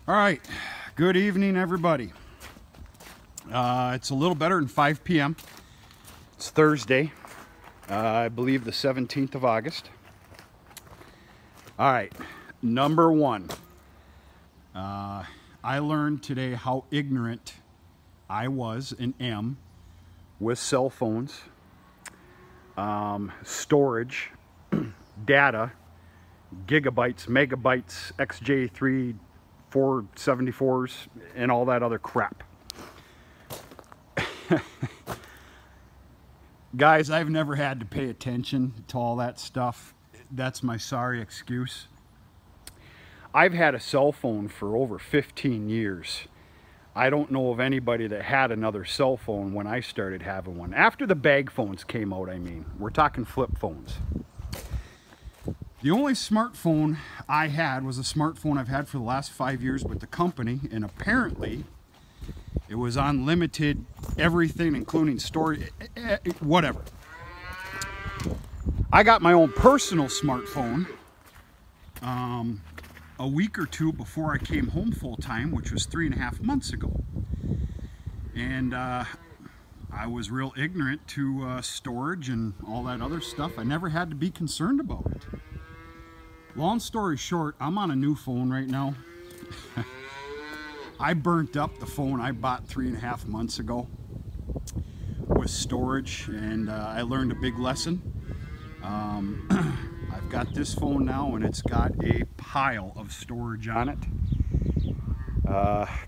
All right, good evening, everybody. It's a little better than 5 p.m. It's Thursday, I believe the 17th of August. All right, number one. I learned today how ignorant I was and am with cell phones, storage, data, gigabytes, megabytes, XJ3, 474s, and all that other crap. Guys, I've never had to pay attention to all that stuff. That's my sorry excuse. I've had a cell phone for over 15 years. I don't know of anybody that had another cell phone when I started having one. After the bag phones came out, I mean. We're talking flip phones. The only smartphone I had was a smartphone I've had for the last 5 years with the company, and apparently it was unlimited everything, including storage, whatever. I got my own personal smartphone a week or two before I came home full-time, which was 3.5 months ago. And I was real ignorant to storage and all that other stuff. I never had to be concerned about it. Long story short, I'm on a new phone right now. I burnt up the phone I bought 3.5 months ago with storage, and I learned a big lesson. I've got this phone now, and it's got a pile of storage on it.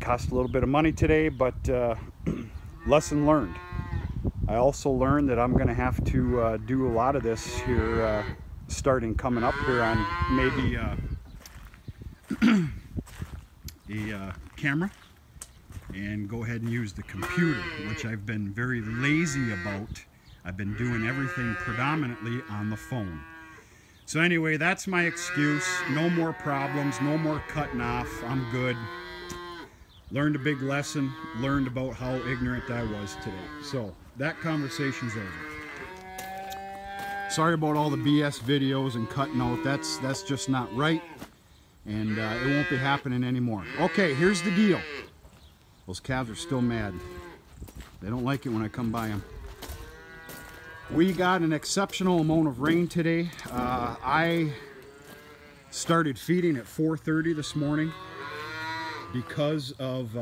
Cost a little bit of money today, but lesson learned. I also learned that I'm going to have to do a lot of this here starting coming up here on maybe a camera, and go ahead and use the computer, which I've been very lazy about. I've been doing everything predominantly on the phone. So anyway, that's my excuse. No more problems, no more cutting off. I'm good. Learned a big lesson, learned about how ignorant I was today. So that conversation's over. Sorry about all the BS videos and cutting out. That's just not right, and it won't be happening anymore. Okay, here's the deal. Those calves are still mad. They don't like it when I come by them. We got an exceptional amount of rain today. I started feeding at 4:30 this morning because of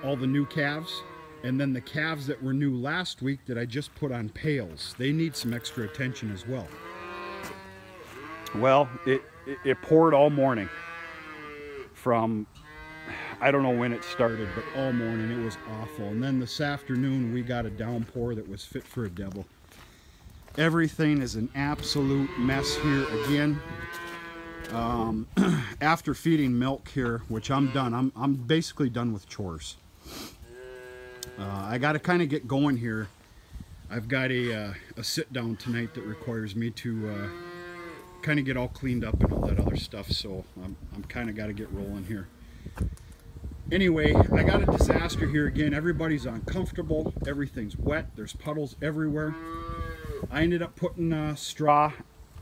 all the new calves. And then the calves that were new last week that I just put on pails, they need some extra attention as well. Well, it poured all morning. From, I don't know when it started, but all morning it was awful. And then this afternoon we got a downpour that was fit for a devil. Everything is an absolute mess here again. After feeding milk here, which I'm done, I'm basically done with chores. I got to kind of get going here. I've got a sit down tonight that requires me to kind of get all cleaned up and all that other stuff, so I'm kind of got to get rolling here. Anyway, I got a disaster here again. Everybody's uncomfortable. Everything's wet. There's puddles everywhere. I ended up putting straw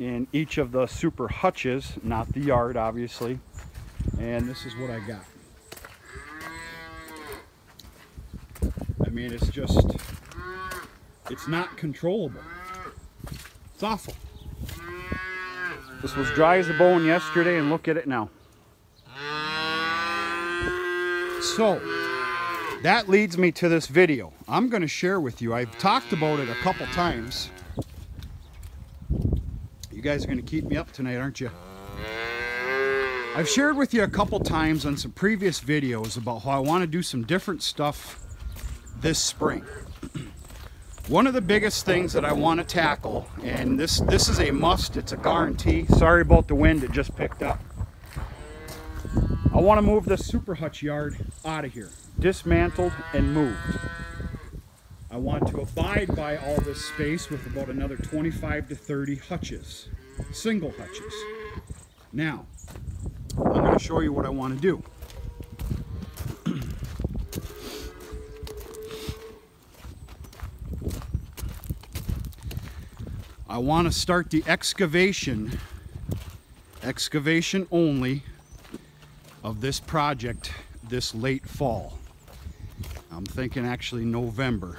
in each of the super hutches, not the yard, obviously. And this is what I got. I mean, it's just, it's not controllable. It's awful. This was dry as a bone yesterday, and look at it now. So, that leads me to this video. I'm going to share with you. I've talked about it a couple times. You guys are going to keep me up tonight, aren't you? I've shared with you a couple times on some previous videos about how I want to do some different stuff this spring. One of the biggest things that I want to tackle, and this is a must, it's a guarantee. Sorry about the wind, it just picked up. I want to move this super hutch yard out of here, dismantled and moved. I want to abide by all this space with about another 25 to 30 hutches, single hutches. Now, I'm going to show you what I want to do. I want to start the excavation excavation only of this project this late fall. I'm thinking actually November.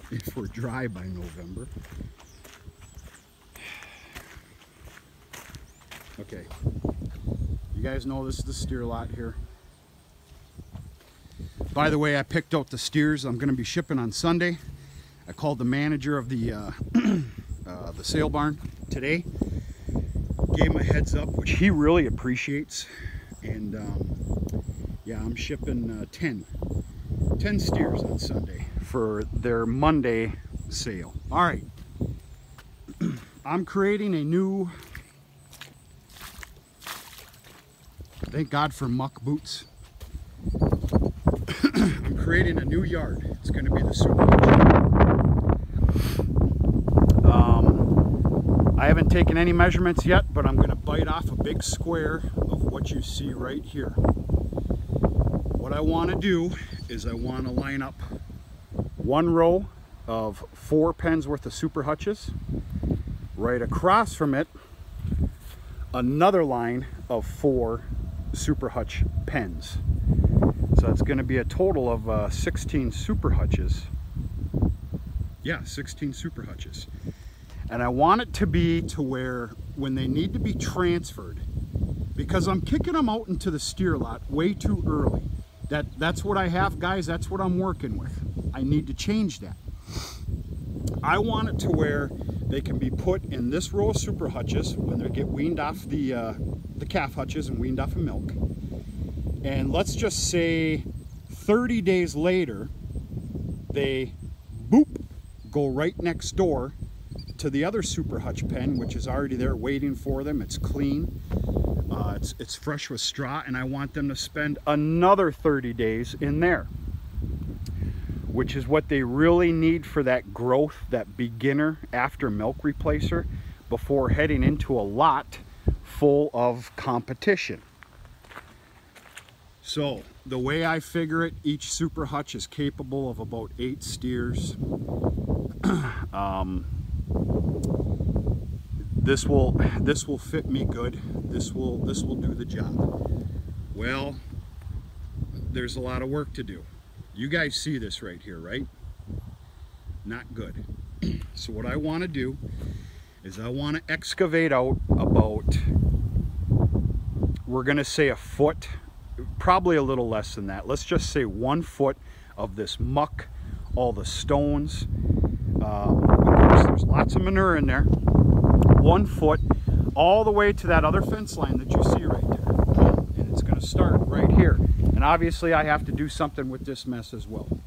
If we're dry by November. Okay, you guys know this is the steer lot here. By the way, I picked out the steers I'm going to be shipping on Sunday. I called the manager of the sale barn today, gave him a heads up, which he really appreciates, and yeah, I'm shipping 10 steers on Sunday for their Monday sale. All right, I'm creating a new, thank God for muck boots. I'm creating a new yard. It's going to be the super hutch. I haven't taken any measurements yet, but I'm going to bite off a big square of what you see right here. What I want to do is I want to line up one row of 4 pens worth of super hutches. Right across from it, another line of 4 super hutch pens. So it's going to be a total of 16 super hutches. Yeah, 16 super hutches. And I want it to be to where when they need to be transferred, because I'm kicking them out into the steer lot way too early. That's what I have, guys. That's what I'm working with. I need to change that. I want it to where they can be put in this row of super hutches when they get weaned off the calf hutches and weaned off of milk. And let's just say 30 days later, they boop, go right next door to the other super hutch pen, which is already there waiting for them. It's clean, it's fresh with straw, and I want them to spend another 30 days in there, which is what they really need for that growth, that beginner after milk replacer, before heading into a lot full of competition. So the way I figure it, each super hutch is capable of about 8 steers. This will fit me good. This will do the job. Well, there's a lot of work to do. You guys see this right here, right? Not good. So what I want to do is I want to excavate out about, we're going to say a foot, probably a little less than that. Let's just say 1 foot of this muck, all the stones. There's lots of manure in there. 1 foot all the way to that other fence line that you see right there. And it's going to start right here. And obviously I have to do something with this mess as well.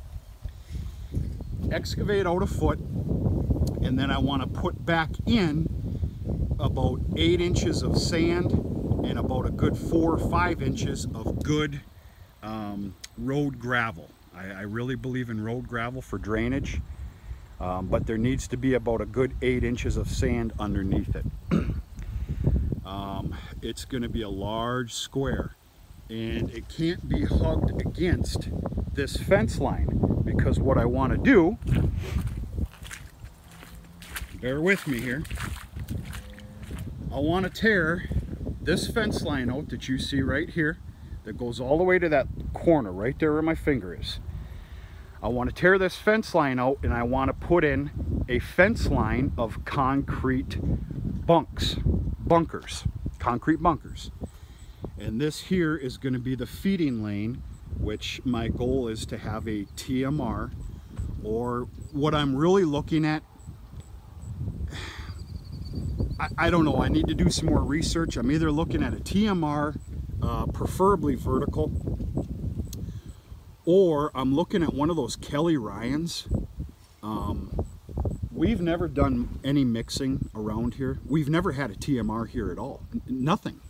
Excavate out 1 foot, and then I want to put back in about 8 inches of sand and about a good 4 or 5 inches of good road gravel. I really believe in road gravel for drainage. But there needs to be about a good 8 inches of sand underneath it. It's going to be a large square, and it can't be hugged against this fence line, because what I want to do, bear with me here, I want to tear this fence line out that you see right here, that goes all the way to that corner right there where my finger is. I want to tear this fence line out, and I want to put in a fence line of concrete bunkers, concrete bunkers. And this here is going to be the feeding lane, which my goal is to have a TMR, or what I'm really looking at, I don't know, I need to do some more research. I'm either looking at a TMR, preferably vertical, or I'm looking at one of those Kelly Ryans. We've never done any mixing around here. We've never had a TMR here at all. Nothing.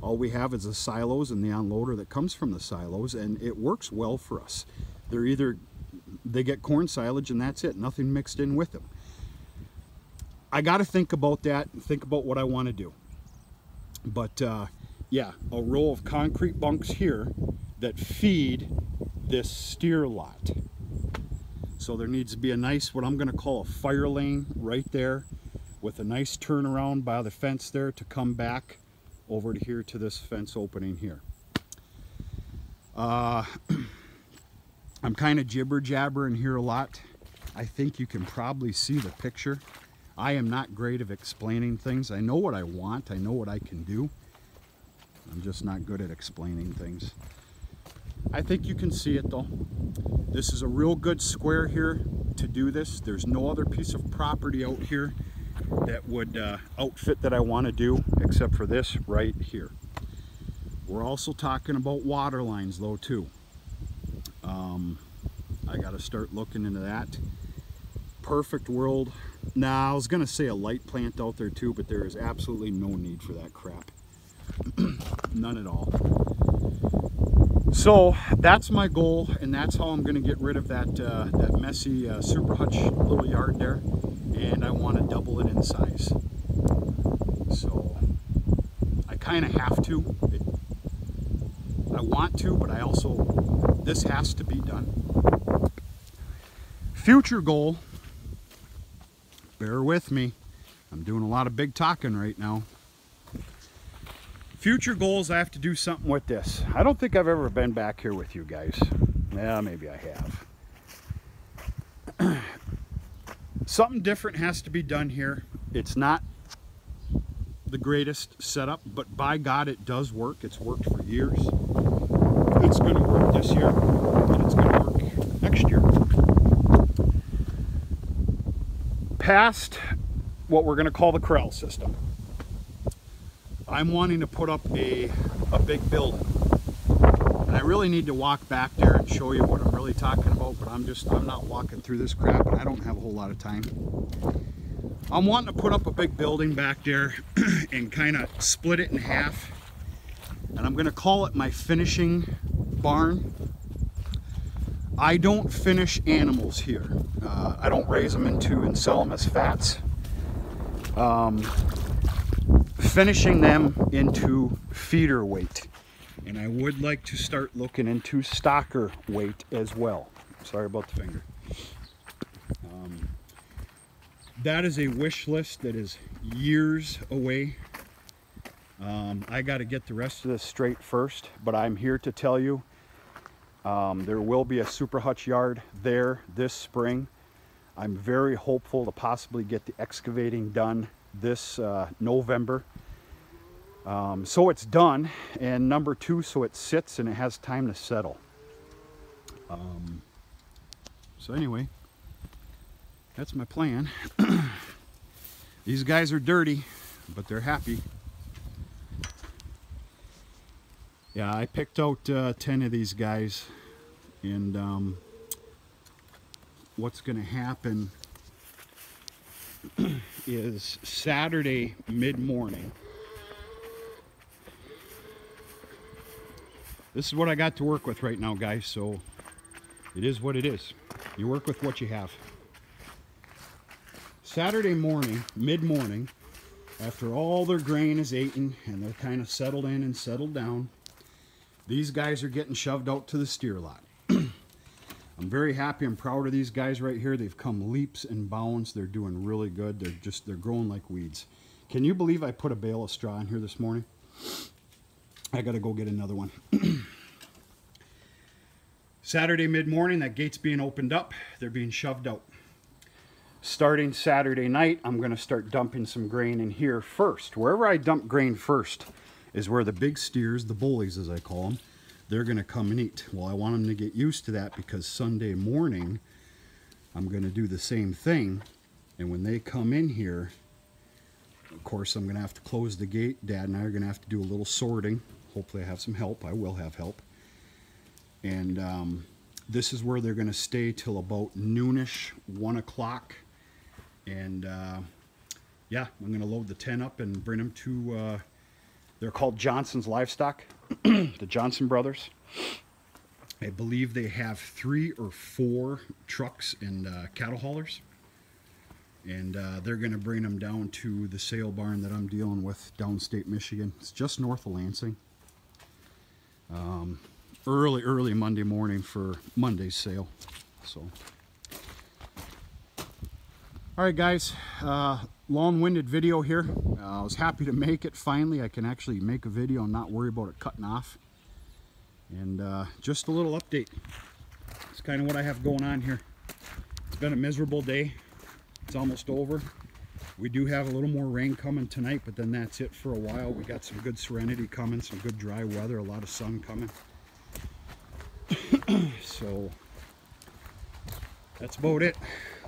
All we have is the silos and the unloader that comes from the silos, and it works well for us. They get corn silage and that's it. Nothing mixed in with them. I got to think about that and think about what I want to do. But yeah, a row of concrete bunks here that feed this steer lot. So there needs to be a nice, what I'm going to call a fire lane right there, with a nice turnaround by the fence there to come back over to here to this fence opening here. I'm kind of jibber-jabbering here a lot. I think you can probably see the picture. I am not great at explaining things. I know what I want. I know what I can do. I'm just not good at explaining things. I think you can see it though. This is a real good square here to do this. There's no other piece of property out here that would outfit that I want to do except for this right here. We're also talking about water lines though too. I got to start looking into that. Perfect world. Now I was gonna say a light plant out there too, but there is absolutely no need for that crap. None at all. So that's my goal, and that's how I'm gonna get rid of that that messy super hutch little yard there, and I want to double it in size. So I kind of have to. I want to, but I also, this has to be done. Future goal, bear with me, I'm doing a lot of big talking right now. Future goals, I have to do something with this. I don't think I've ever been back here with you guys. Yeah, maybe I have. Something different has to be done here. It's not the greatest setup, but by God it does work. It's worked for years. It's going to work this year, and it's going to work next year. Past what we're going to call the corral system, I'm wanting to put up a big building. And I really need to walk back there and show you what I'm really talking about, but I'm not walking through this crap, and I don't have a whole lot of time. I'm wanting to put up a big building back there and kind of split it in half. And I'm going to call it my finishing barn. I don't finish animals here. I don't raise them and sell them as fats. Finishing them into feeder weight. And I would like to start looking into stocker weight as well. Sorry about the finger. That is a wish list that is years away. I got to get the rest of this straight first, but I'm here to tell you there will be a super hutch yard there this spring. I'm very hopeful to possibly get the excavating done this November. So it's done, and number two, so it sits and it has time to settle. So anyway, that's my plan. These guys are dirty, but they're happy. Yeah, I picked out 10 of these guys, and what's going to happen is Saturday mid-morning. This is what I got to work with right now, guys, so it is what it is. You work with what you have. Saturday morning, mid-morning, after all their grain is eaten and they're kind of settled in and settled down, these guys are getting shoved out to the steer lot. I'm very happy and proud of these guys right here. They've come leaps and bounds. They're doing really good. They're growing like weeds. Can you believe I put a bale of straw in here this morning? I gotta go get another one. Saturday mid-morning, that gate's being opened up. They're being shoved out. Starting Saturday night, I'm gonna start dumping some grain in here first. Wherever I dump grain first is where the big steers, the bullies as I call them, they're gonna come and eat. Well, I want them to get used to that, because Sunday morning, I'm gonna do the same thing. And when they come in here, of course, I'm gonna have to close the gate. Dad and I are gonna have to do a little sorting. Hopefully I have some help. I will have help. And this is where they're gonna stay till about noonish, 1 o'clock. And yeah, I'm gonna load the 10 up and bring them to, they're called Johnson's Livestock, the Johnson brothers. I believe they have 3 or 4 trucks and cattle haulers. And they're going to bring them down to the sale barn that I'm dealing with downstate Michigan. It's just north of Lansing. Early Monday morning for Monday's sale. So, all right, guys. long-winded video here. I was happy to make it finally. I can actually make a video and not worry about it cutting off. And just a little update. It's kind of what I have going on here. It's been a miserable day. It's almost over. We do have a little more rain coming tonight, but then that's it for a while. We got some good serenity coming, some good dry weather, a lot of sun coming. So that's about it.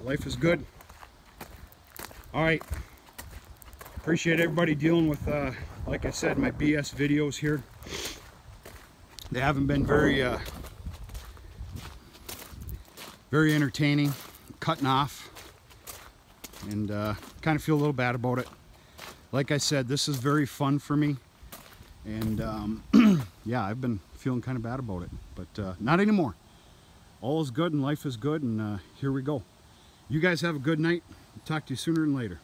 Life is good. All right. Appreciate everybody dealing with, like I said, my BS videos here. They haven't been very entertaining, cutting off, and kind of feel a little bad about it. Like I said, this is very fun for me, and yeah, I've been feeling kind of bad about it, but not anymore. All is good and life is good, and here we go. You guys have a good night. Talk to you sooner than later.